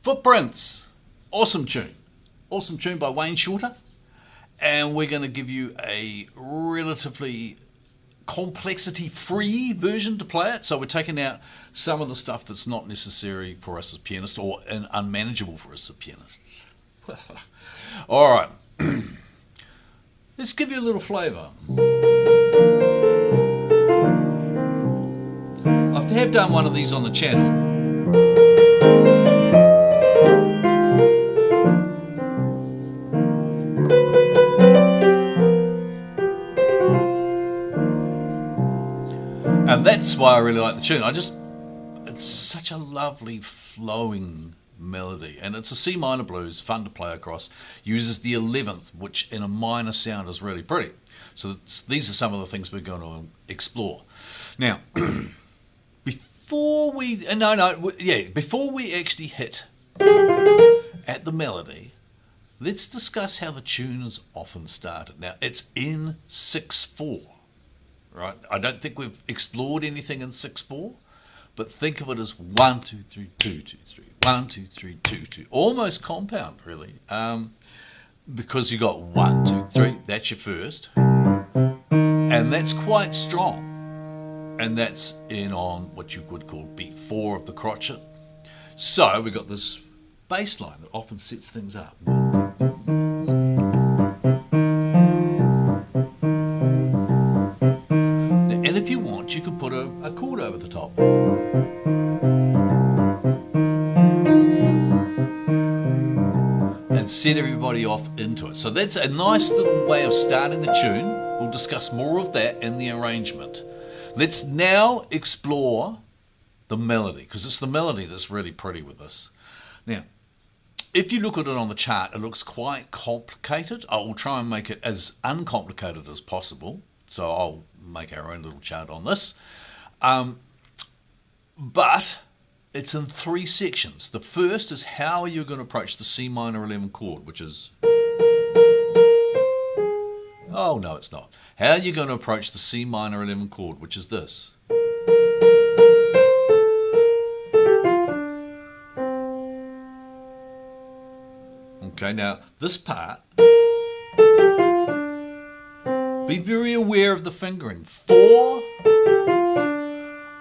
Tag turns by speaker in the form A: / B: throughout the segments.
A: Footprints. Awesome tune. Awesome tune by Wayne Shorter. And we're going to give you a relatively complexity-free version to play it. So we're taking out some of the stuff that's not necessary for us as pianists or unmanageable for us as pianists. All right. Let's give you a little flavour. I have done one of these on the channel. And that's why I really like the tune. It's such a lovely flowing melody, and it's a C minor blues, fun to play across. Uses the 11th, which in a minor sound is really pretty. So these are some of the things we're going to explore. Now, before we actually hit at the melody, let's discuss how the tune is often started. Now, it's in 6/4. Right? I don't think we've explored anything in 6/4, but think of it as 1 2 3 2 2 3 1 2 3 2 2, almost compound really, because you got 1 2 3. That's your first, and that's quite strong, and that's in on what you would call beat 4 of the crotchet. So we got this bass line that often sets things up. And if you want, you can put a chord over the top. And set everybody off into it. So that's a nice little way of starting the tune. We'll discuss more of that in the arrangement. Let's now explore the melody, because it's the melody that's really pretty with this. Now, if you look at it on the chart, it looks quite complicated. I will try and make it as uncomplicated as possible. So I'll make our own little chart on this. But it's in 3 sections. The first is how you're going to approach the C minor 11 chord, which is... Oh, no, it's not. How you're going to approach the C minor 11 chord, which is this. Okay, now this part... Be very aware of the fingering. 4,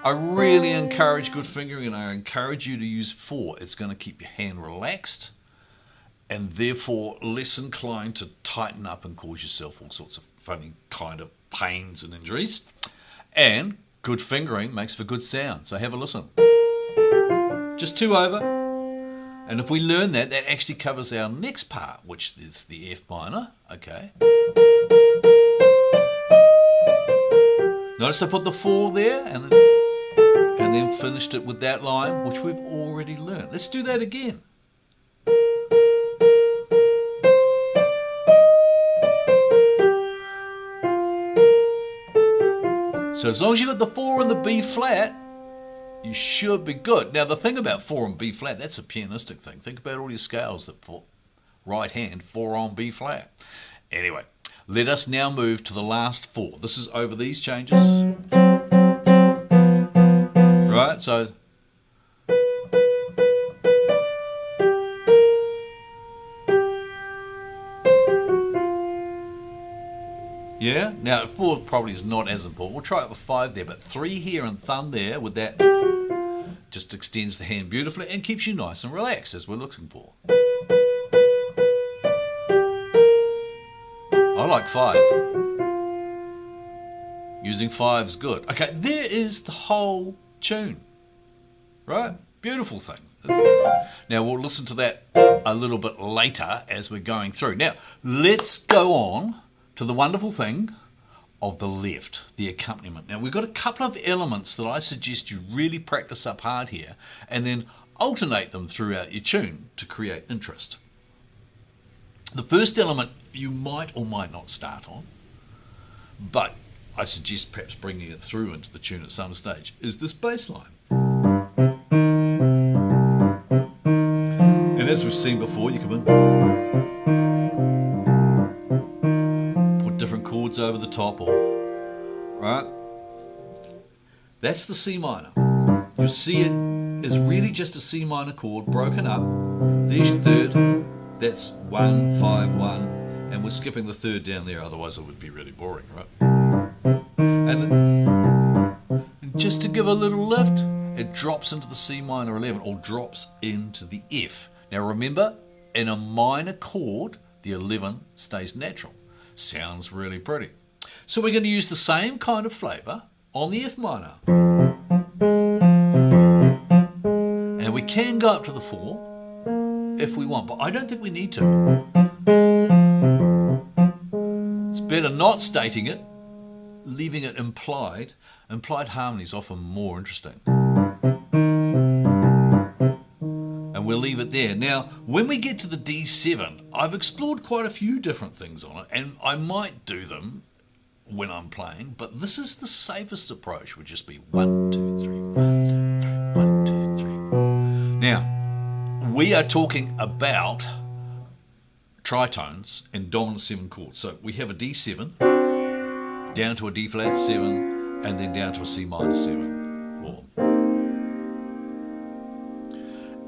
A: I really encourage good fingering, and I encourage you to use 4. It's going to keep your hand relaxed and therefore less inclined to tighten up and cause yourself all sorts of funny kind of pains and injuries. And good fingering makes for good sound. So have a listen. Just 2 over. And if we learn that, that actually covers our next part, which is the F minor. Okay. Notice I put the 4 there and then finished it with that line, which we've already learned. Let's do that again. So as long as you got the 4 and the B flat, you should be good. Now the thing about 4 and B flat, that's a pianistic thing. Think about all your scales that fall right hand, 4 on B flat. Anyway. Let us now move to the last 4. This is over these changes. Right, so... Yeah, now 4 probably is not as important. We'll try it with 5 there, but 3 here and thumb there with that just extends the hand beautifully and keeps you nice and relaxed as we're looking for. I like 5. Using 5's good. Okay, there is the whole tune. Right? Beautiful thing. Now we'll listen to that a little bit later as we're going through. Now, let's go on to the wonderful thing of the left, the accompaniment. Now we've got a couple of elements that I suggest you really practice up hard here and then alternate them throughout your tune to create interest. The first element you might or might not start on, but I suggest perhaps bringing it through into the tune at some stage, is this bass line. And as we've seen before, you can put different chords over the top, or right? That's the C minor. You'll see it is really just a C minor chord broken up. There's your third. That's 1, 5, 1, and we're skipping the third down there. Otherwise, it would be really boring, right? And then, just to give a little lift, it drops into the C minor 11, or drops into the F. Now remember, in a minor chord, the 11 stays natural. Sounds really pretty. So we're going to use the same kind of flavour on the F minor. And we can go up to the 4 if we want, but I don't think we need to. It's better not stating it, leaving it implied. Implied harmony is often more interesting. And we'll leave it there. Now, when we get to the D7, I've explored quite a few different things on it, and I might do them when I'm playing, but this is the safest approach. Would just be 1, 2, 3, 1, 2, 3. Now, we are talking about tritones and dominant 7 chords. So we have a D7, down to a D flat 7, and then down to a C minor 7. Or,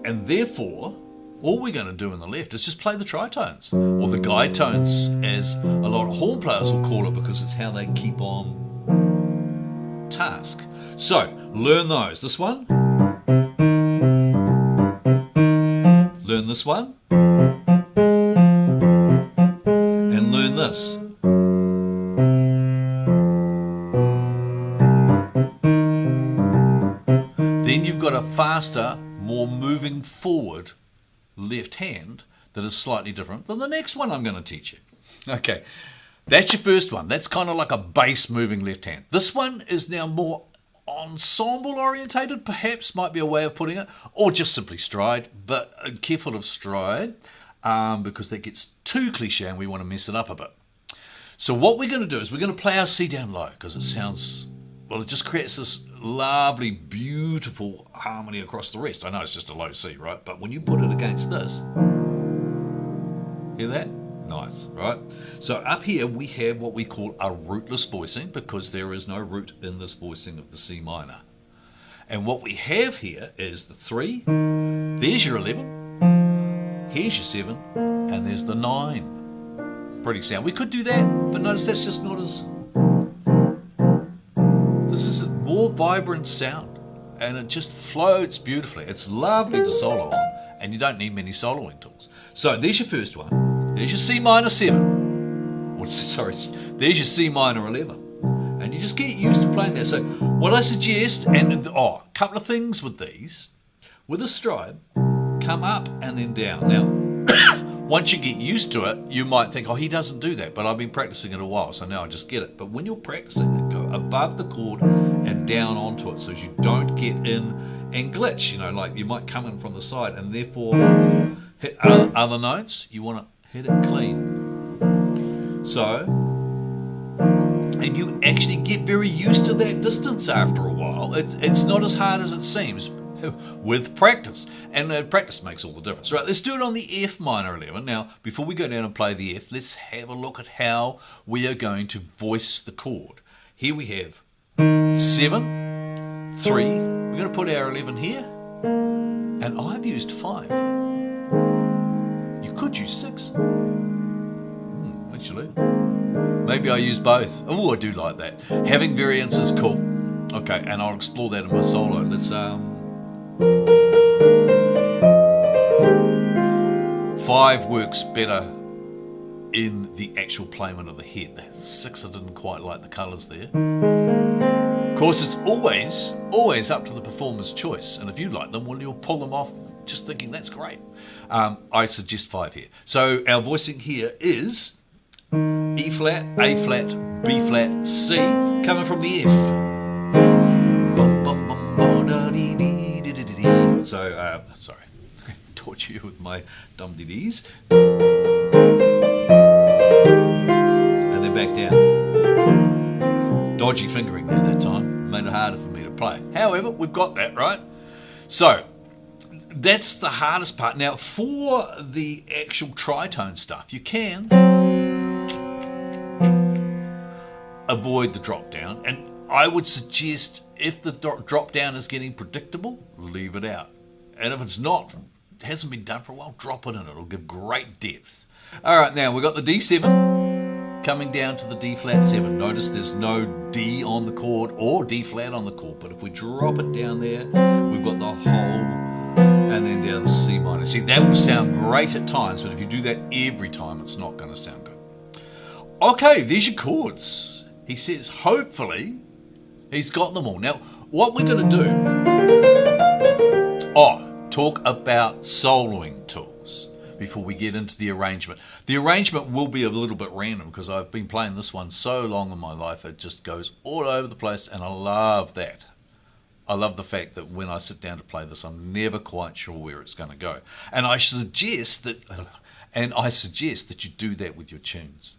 A: and therefore, all we're going to do in the left is just play the tritones, or the guide tones, as a lot of horn players will call it, because it's how they keep on task. So, learn those. This one. Learn this one. And learn this. Then you've got a faster, more moving forward left hand that is slightly different than the next one I'm going to teach you. Okay, that's your first one. That's kind of like a bass moving left hand. This one is now more ensemble orientated, perhaps, might be a way of putting it, or just simply stride, but careful of stride, because that gets too cliche and we want to mess it up a bit. So what we're going to do is we're going to play our C down low, because it sounds, well, it just creates this lovely, beautiful harmony across the rest. I know it's just a low C, right? But when you put it against this, hear that? Nice, right? So up here we have what we call a rootless voicing, because there is no root in this voicing of the C minor. And what we have here is the 3, there's your 11, here's your 7, and there's the 9. Pretty sound. We could do that, but notice that's just not as... This is a more vibrant sound, and it just floats beautifully. It's lovely to solo on, and you don't need many soloing tools. So there's your first one. There's your C minor 7. Or, sorry, there's your C minor 11. And you just get used to playing that. So what I suggest, and a couple of things with these, with a stride, come up and then down. Now, once you get used to it, you might think, oh, he doesn't do that, but I've been practicing it a while, so now I just get it. But when you're practicing it, go above the chord and down onto it, so you don't get in and glitch, you know, like you might come in from the side, and therefore hit other notes. You want to hit it clean. So, and you actually get very used to that distance after a while. It's not as hard as it seems with practice, and practice makes all the difference. Right, let's do it on the F minor 11. Now, before we go down and play the F, let's have a look at how we are going to voice the chord. Here we have 7, 3, we're going to put our 11 here, and I've used 5. You could use 6. Actually, maybe I use both. Oh, I do like that. Having variance is cool. Okay, and I'll explore that in my solo. Let's 5 works better in the actual playment of the head. 6, I didn't quite like the colours there. Of course, it's always up to the performer's choice, and if you like them, well, you'll pull them off just thinking that's great. I suggest 5 here. So our voicing here is E flat, A flat, B flat, C, coming from the F. So, sorry, torture you with my dum-dee-dees. And then back down. Dodgy fingering there that time, made it harder for me to play. However, we've got that, right? So, that's the hardest part. Now, for the actual tritone stuff, you can avoid the drop down, and I would suggest if the drop down is getting predictable, leave it out. And if it's not, it hasn't been done for a while, drop it in. It'll give great depth. All right, now we've got the D7 coming down to the D flat 7. Notice there's no D on the chord or D flat on the chord, but if we drop it down there, we've got the whole, and then down to C minor. See, that will sound great at times, but if you do that every time, it's not going to sound good. Okay, there's your chords. He says, hopefully, he's got them all. Now, what we're going to do, talk about soloing tools before we get into the arrangement. The arrangement will be a little bit random because I've been playing this one so long in my life, it just goes all over the place, and I love that. I love the fact that when I sit down to play this, I'm never quite sure where it's going to go. And I suggest that you do that with your tunes.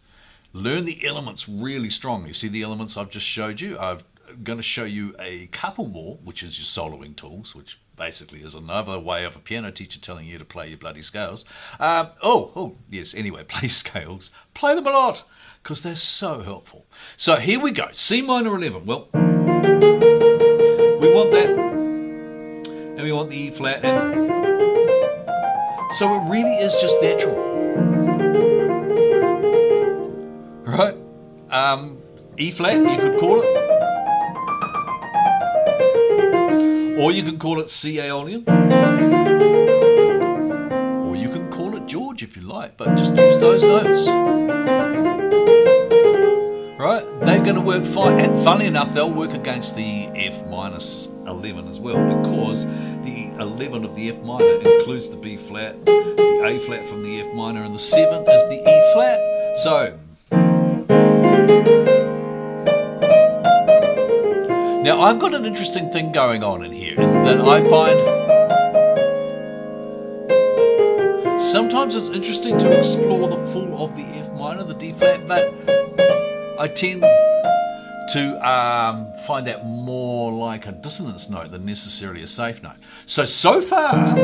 A: Learn the elements really strongly. See the elements I've just showed you? I'm going to show you a couple more, which is your soloing tools, which basically is another way of a piano teacher telling you to play your bloody scales. Yes, anyway, play scales. Play them a lot, because they're so helpful. So here we go. C minor 11. Well, we want that, and we want the E flat, and so it really is just natural, right? E flat, you could call it, or you can call it C aeolian, or you can call it George if you like, but just use those notes. Right, they're going to work fine, and funny enough, they'll work against the F minus 11 as well, because the 11 of the F minor includes the B flat, the A flat from the F minor, and the 7 is the E flat. So, now I've got an interesting thing going on in here that I find sometimes it's interesting to explore the full of the F minor, the D flat, but I tend to find that more like a dissonance note than necessarily a safe note. So far,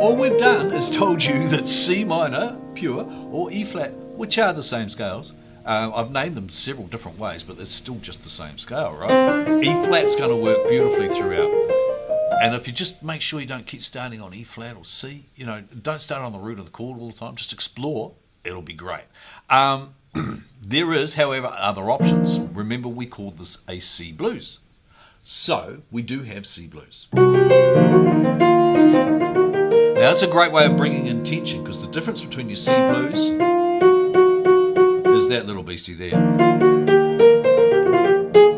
A: all we've done is told you that C minor, pure, or E flat, which are the same scales. I've named them several different ways, but it's still just the same scale, right? E flat's going to work beautifully throughout. And if you just make sure you don't keep starting on E flat or C, don't start on the root of the chord all the time, just explore, it'll be great. There is, however, other options. Remember, we called this a C blues. So, we do have C blues. Now, it's a great way of bringing in tension, because the difference between your C blues is that little beastie there.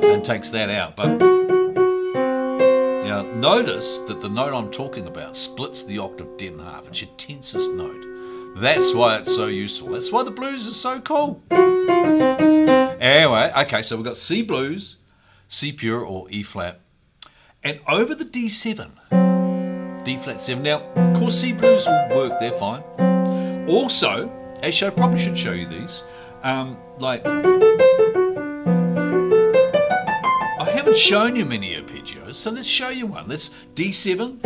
A: And takes that out. But now, notice that the note I'm talking about splits the octave dead in half. It's your tensest note. That's why it's so useful. That's why the blues is so cool. Anyway, okay, so we've got C blues, C pure or E flat, and over the D7, D flat 7. Now, of course, C blues will work, they're fine. Also, actually, I probably should show you these. I haven't shown you many arpeggios, so let's show you one. Let's D7.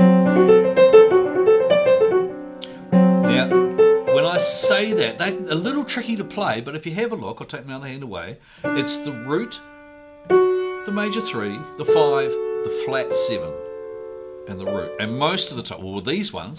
A: Now, when I say that, they're a little tricky to play, but if you have a look, I'll take my other hand away. It's the root, the major 3, the 5, the flat 7, and the root. And most of the time, well, with these ones,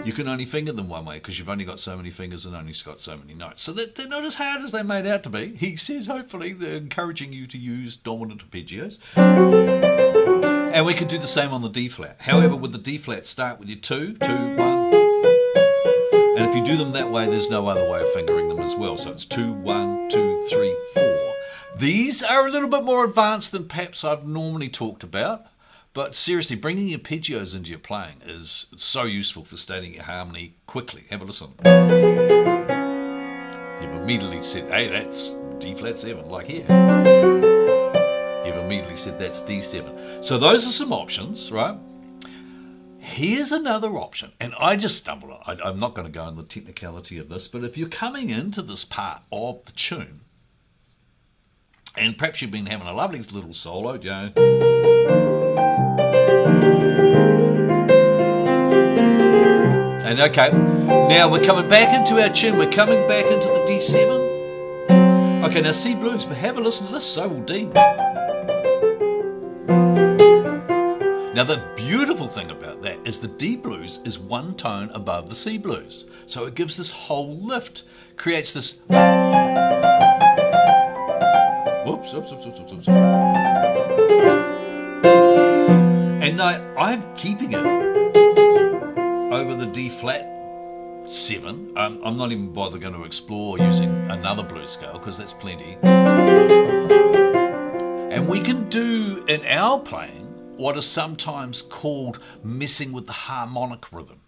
A: you can only finger them one way because you've only got so many fingers and only got so many notes. So they're not as hard as they're made out to be. He says, hopefully, they're encouraging you to use dominant arpeggios. And we can do the same on the D flat. However, with the D flat, start with your 2, 2, 1. And if you do them that way, there's no other way of fingering them as well. So it's 2, 1, 2, 3, 4. These are a little bit more advanced than perhaps I've normally talked about. But seriously, bringing arpeggios into your playing is so useful for stating your harmony quickly. Have a listen. You've immediately said, hey, that's D flat 7, like here. You've immediately said that's D7. So those are some options, right? Here's another option, and I just stumbled on. I'm not going to go into the technicality of this, but if you're coming into this part of the tune, and perhaps you've been having a lovely little solo, and okay, now we're coming back into our tune, we're coming back into the D7. Okay, now C blues, but have a listen to this, so will D. Now the beautiful thing about that is the D blues is one tone above the C blues. So it gives this whole lift, creates this... Whoops. And now I'm keeping it over the D flat 7. I'm not even bothering going to explore using another blues scale because that's plenty. And we can do in our playing what is sometimes called messing with the harmonic rhythm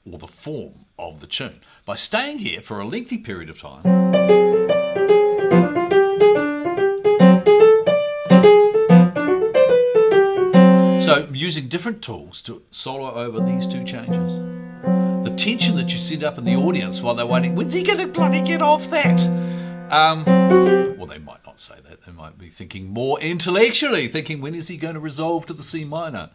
A: or the form of the tune by staying here for a lengthy period of time. So using different tools to solo over these two changes. The tension that you set up in the audience while they're waiting, when's he going to bloody get off that? Well, they might not say that. They might be thinking more intellectually, thinking when is he going to resolve to the C minor?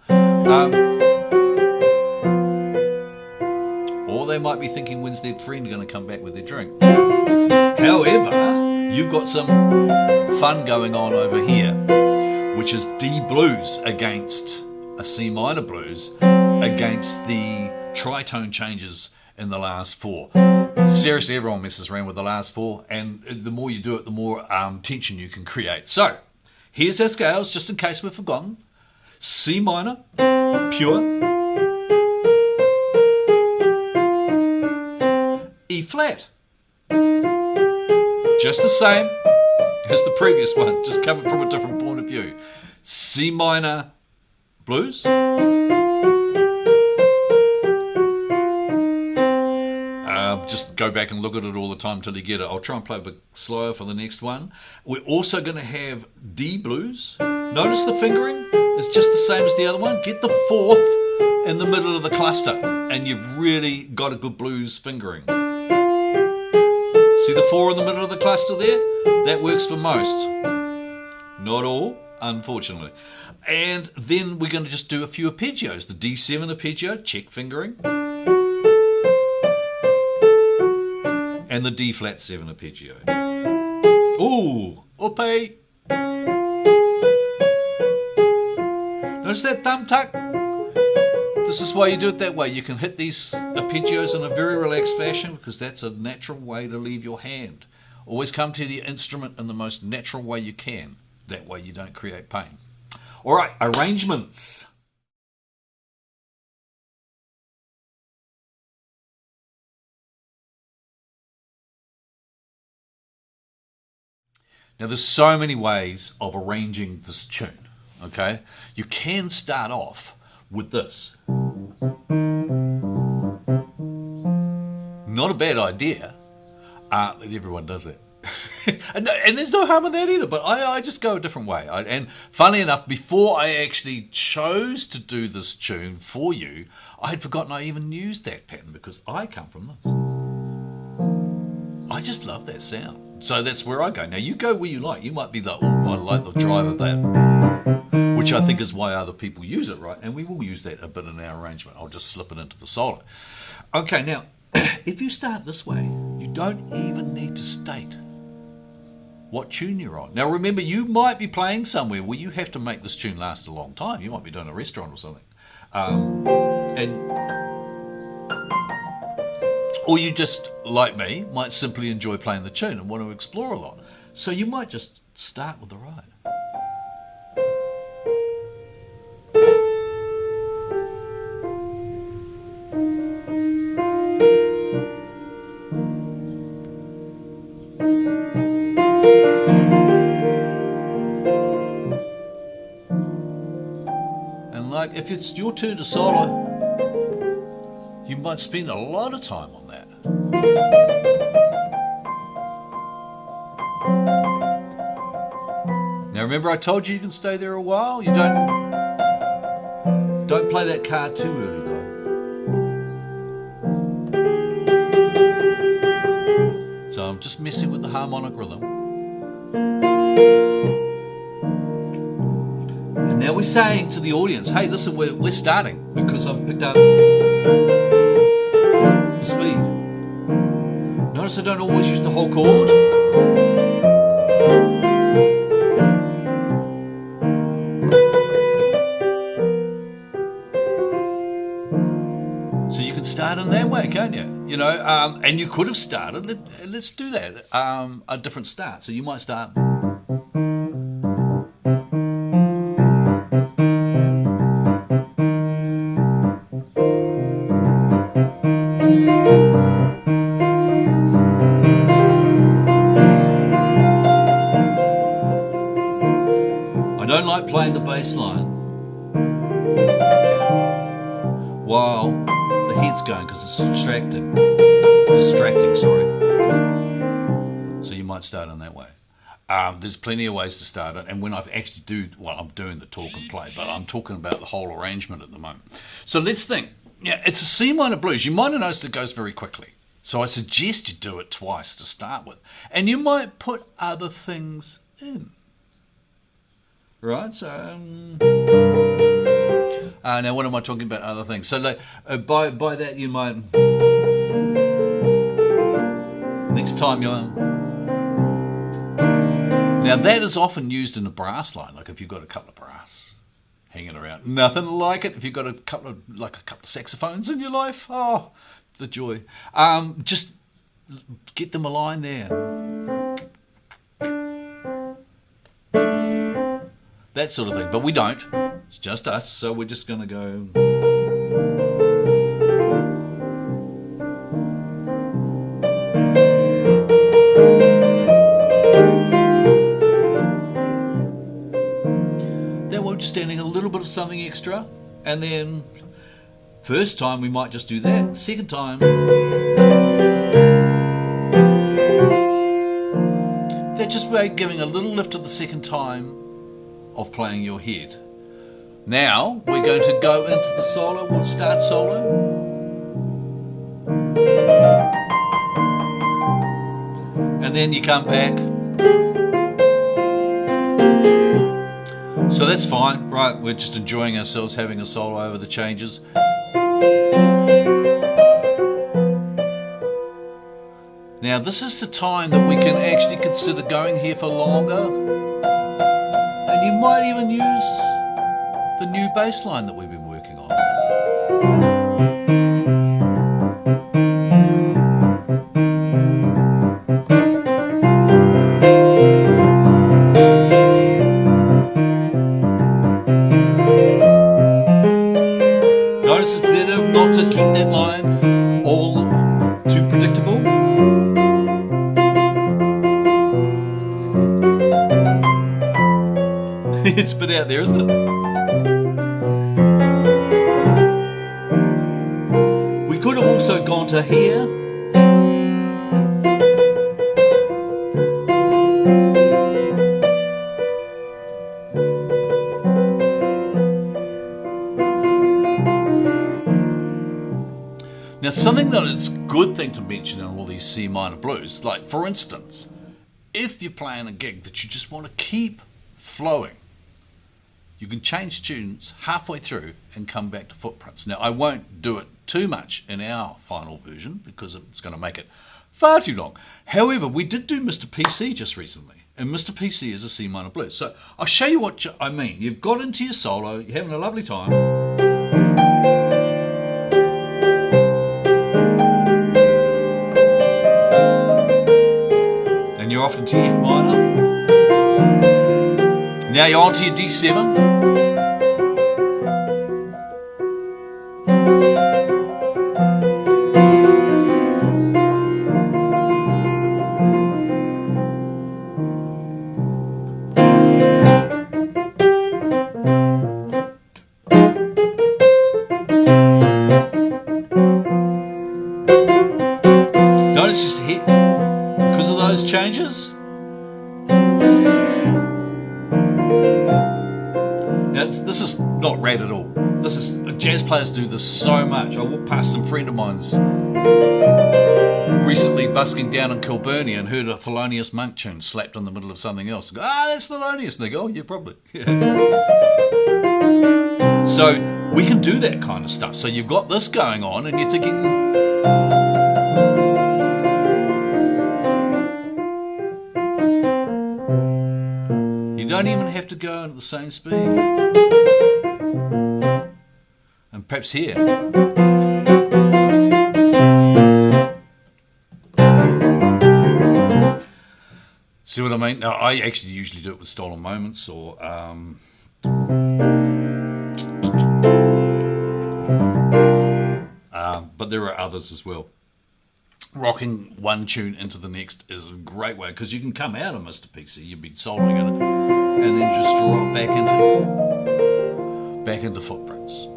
A: Or they might be thinking when's their friend going to come back with their drink? However, you've got some fun going on over here, which is D blues against a C minor blues against the tritone changes in the last 4. Seriously, everyone messes around with the last 4, and the more you do it, the more tension you can create. So, here's our scales, just in case we've forgotten. C minor, pure. E flat. Just the same as the previous one, just coming from a different point of view. C minor, blues. Just go back and look at it all the time till you get it. I'll try and play a bit slower for the next one. We're also going to have D blues. Notice the fingering is just the same as the other one. Get the 4th in the middle of the cluster and you've really got a good blues fingering. See the 4 in the middle of the cluster there? That works for most. Not all, unfortunately. And then we're going to just do a few arpeggios. The D7 arpeggio, check fingering. And the D flat 7 arpeggio. Ooh, ope. Notice that thumb tuck? This is why you do it that way. You can hit these arpeggios in a very relaxed fashion because that's a natural way to leave your hand. Always come to the instrument in the most natural way you can. That way you don't create pain. All right, arrangements. Now there's so many ways of arranging this tune, okay? You can start off with this. Not a bad idea. Everyone does it. and there's no harm in that either, but I just go a different way. And funnily enough, before I actually chose to do this tune for you, I had forgotten I even used that pattern because I come from this. I just love that sound. So that's where I go. Now you go where you like. You might be the, I like the drive of that, which I think is why other people use it, right? And we will use that a bit in our arrangement. I'll just slip it into the solo. Okay, now, if you start this way, you don't even need to state what tune you're on. Now remember, you might be playing somewhere where you have to make this tune last a long time. You might be doing a restaurant or something. Or you just, like me, might simply enjoy playing the tune and want to explore a lot. So you might just start with the ride. And like, if it's your turn to solo, you might spend a lot of time on that. Now remember I told you can stay there a while? You don't play that card too early though. So I'm just messing with the harmonic rhythm. And now we're saying to the audience, hey listen, we're starting because I've picked up the speed. Notice I don't always use the whole chord. You know, and you could have started, let's do that, a different start. So you might start. I don't like playing the bass line while the head's going because it's distracting, sorry. So you might start in that way. There's plenty of ways to start it, and when I've actually I'm doing the talk and play, but I'm talking about the whole arrangement at the moment. So let's think. Yeah, it's a C minor blues. You might have noticed it goes very quickly. So I suggest you do it twice to start with, and you might put other things in. Right, so now what am I talking about? Other things. So like, by that you might next time you're. Now that is often used in a brass line. Like if you've got a couple of brass hanging around, nothing like it. If you've got a couple of saxophones in your life, oh, the joy. Just get them a line there. That sort of thing, but we don't. It's just us, so we're just going to go. Then we're just adding a little bit of something extra, and then first time we might just do that. Second time, they're just giving a little lift at the second time of playing your head. Now we're going to go into the solo. We'll start solo. And then you come back. So that's fine, right? We're just enjoying ourselves having a solo over the changes. Now this is the time that we can actually consider going here for longer. And you might even use the new bass line that we've been working on. Notice it's better not to keep that line all too predictable. It's been out there, isn't it? We could have also gone to here. Now something that it's a good thing to mention in all these C minor blues, like for instance, if you're playing a gig that you just want to keep flowing, you can change tunes halfway through and come back to footprints. Now, I won't do it too much in our final version because it's going to make it far too long. However, we did do Mr. PC just recently, and Mr. PC is a C minor blues. So I'll show you what I mean. You've got into your solo, you're having a lovely time. And you're off into F minor. Now you're onto your D7. Notice just hit because of those changes. Now, this is not rad at all. This is jazz players do this so much. I walked past some friend of mine's recently busking down in Kilburnie and heard a Thelonious Monk tune slapped in the middle of something else. I go, that's Thelonious. And they go, oh, yeah, probably. Yeah. So we can do that kind of stuff. So you've got this going on and you're thinking, you don't even have to go at the same speed. And perhaps here. See what I mean? Now, I actually usually do it with stolen moments or but there are others as well. Rocking one tune into the next is a great way because you can come out of Mr. PC, you've been soloing in it, and then just drop back into footprints.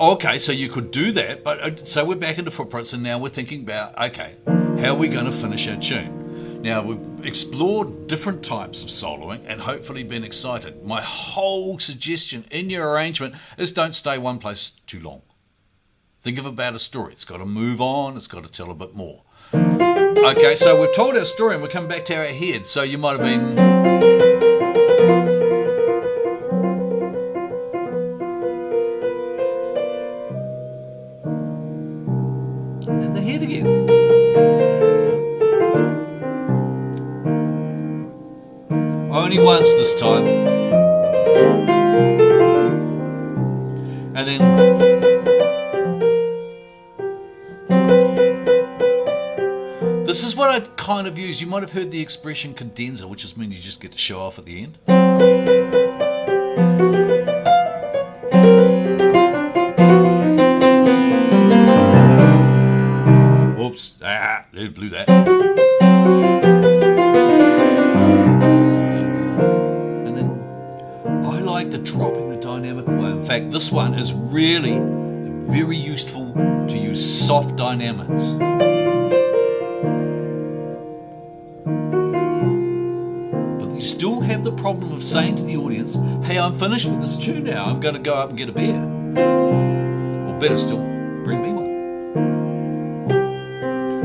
A: Okay, so you could do that, but so we're back into footprints, and now we're thinking about, okay, how are we going to finish our tune? Now, we've explored different types of soloing and hopefully been excited. My whole suggestion in your arrangement is don't stay one place too long. Think of about a story. It's got to move on. It's got to tell a bit more. Okay, so we've told our story and we're coming back to our head. So you might have been... in the head again. Only once this time. And then... this is what I'd kind of use. You might have heard the expression condenser, which just means you just get to show off at the end. Whoops, they blew that. And then I like the dropping the dynamic away. In fact, this one is really very useful to use soft dynamics. Still have the problem of saying to the audience, hey, I'm finished with this tune now, I'm going to go up and get a beer. Or better still, bring me one.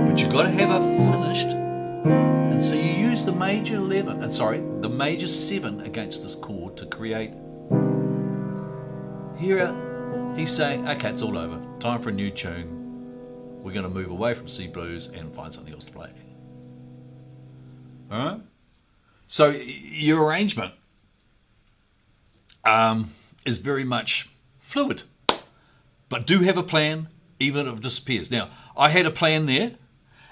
A: But you've got to have it finished. And so you use the major 11, the major 7 against this chord to create. Here he's saying, okay, it's all over. Time for a new tune. We're going to move away from C blues and find something else to play. Alright? So your arrangement is very much fluid, but do have a plan even if it disappears. Now, I had a plan there,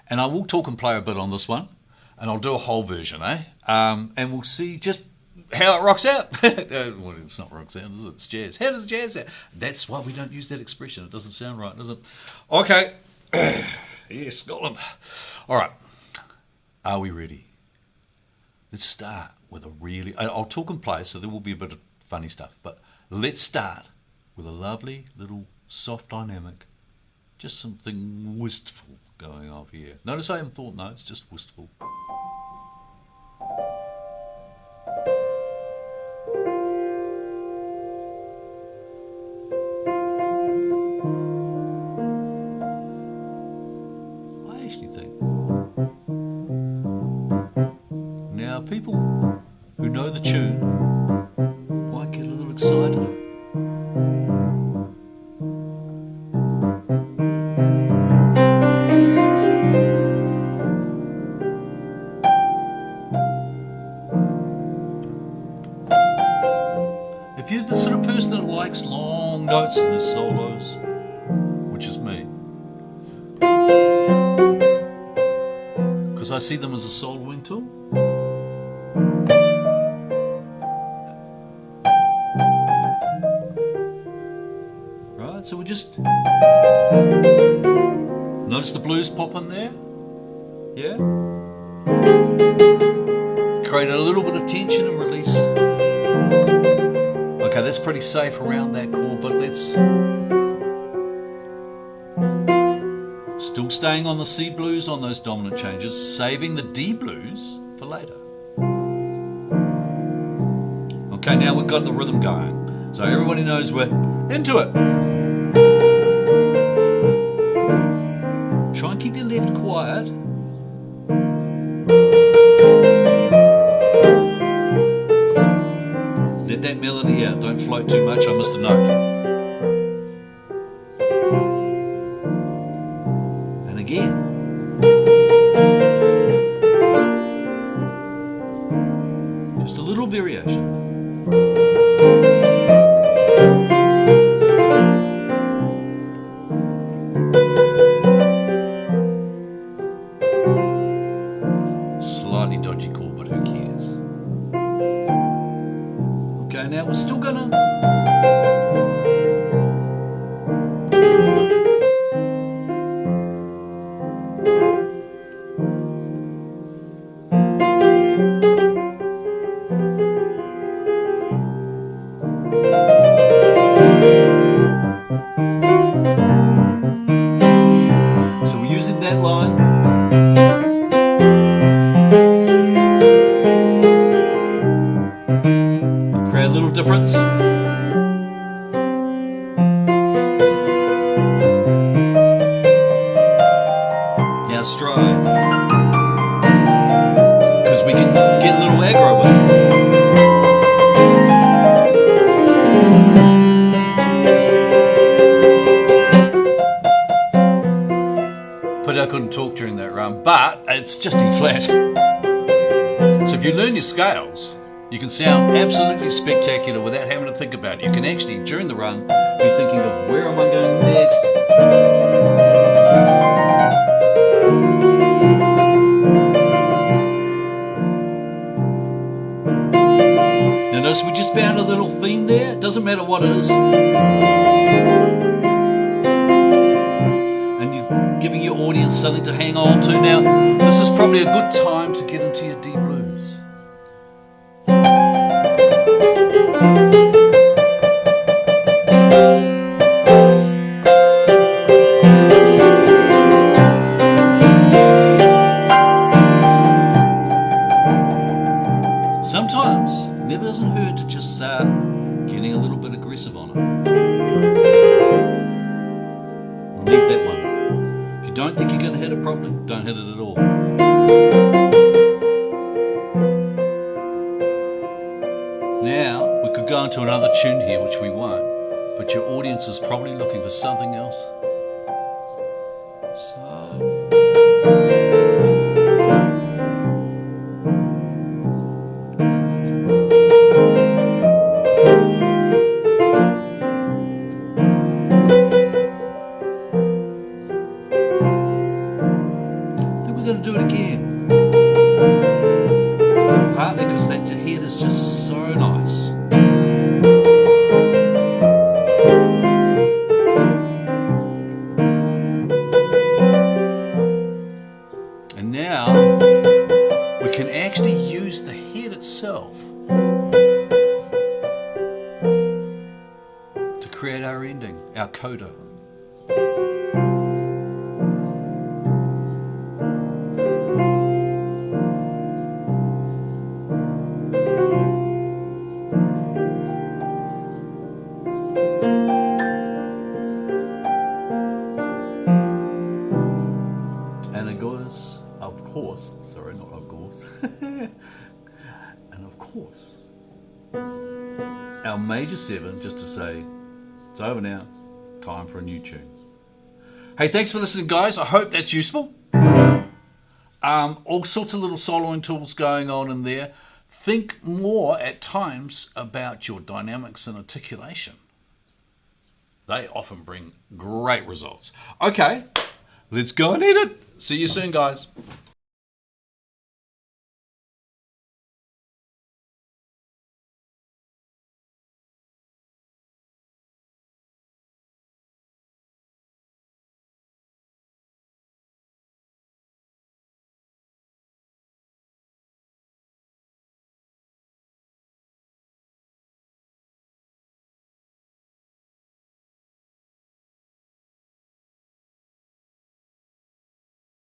A: and I will talk and play a bit on this one, and I'll do a whole version, and we'll see just how it rocks out. Well, it's not rocks out, is it? It's jazz. How does jazz sound? That's why we don't use that expression. It doesn't sound right, does it? Okay. Yes, Scotland. All right. Are we ready? Let's start with a really... I'll talk and play, so there will be a bit of funny stuff. But let's start with a lovely little soft dynamic. Just something wistful going on here. Notice I haven't thought notes, just wistful. I actually think... now, people who know the tune might get a little excited. If you're the sort of person that likes long notes in the solos, which is me, because I see them as a soloing tool. So we just notice the blues pop in there, yeah? Create a little bit of tension and release. Okay, that's pretty safe around that chord, but let's still staying on the C blues on those dominant changes, saving the D blues for later. Okay, now we've got the rhythm going, so everybody knows we're into it. Try and keep your left quiet. Let that melody out. Don't float too much. I missed a note. And again. Just a little variation. Slightly dodgy chord. Okay, now we're still gonna so we're using that line. Create a little difference. Now stride, because we can get a little aggro with it. But I couldn't talk during that run, but it's just E flat. So if you learn your scales, you can sound absolutely spectacular without having to think about it. You can actually, during the run, be thinking of where am I going next? Now notice we just found a little theme there. It doesn't matter what it is. And you're giving your audience something to hang on to. Now, this is probably a good time to get into your D blues. Sometimes it never doesn't hurt to just start getting a little bit aggressive on it. Leave that one. If you don't think you're going to hit it properly, don't hit it at all. Now, we could go into another tune here, which we won't, but your audience is probably looking for something else. So... going to do it again, partly because that head is just so nice. And now we can actually use the head itself to create our ending, our coda. And of course, our major 7, just to say, it's over now, time for a new tune. Hey, thanks for listening, guys. I hope that's useful. All sorts of little soloing tools going on in there. Think more at times about your dynamics and articulation. They often bring great results. Okay, let's go and eat it. See you soon, guys.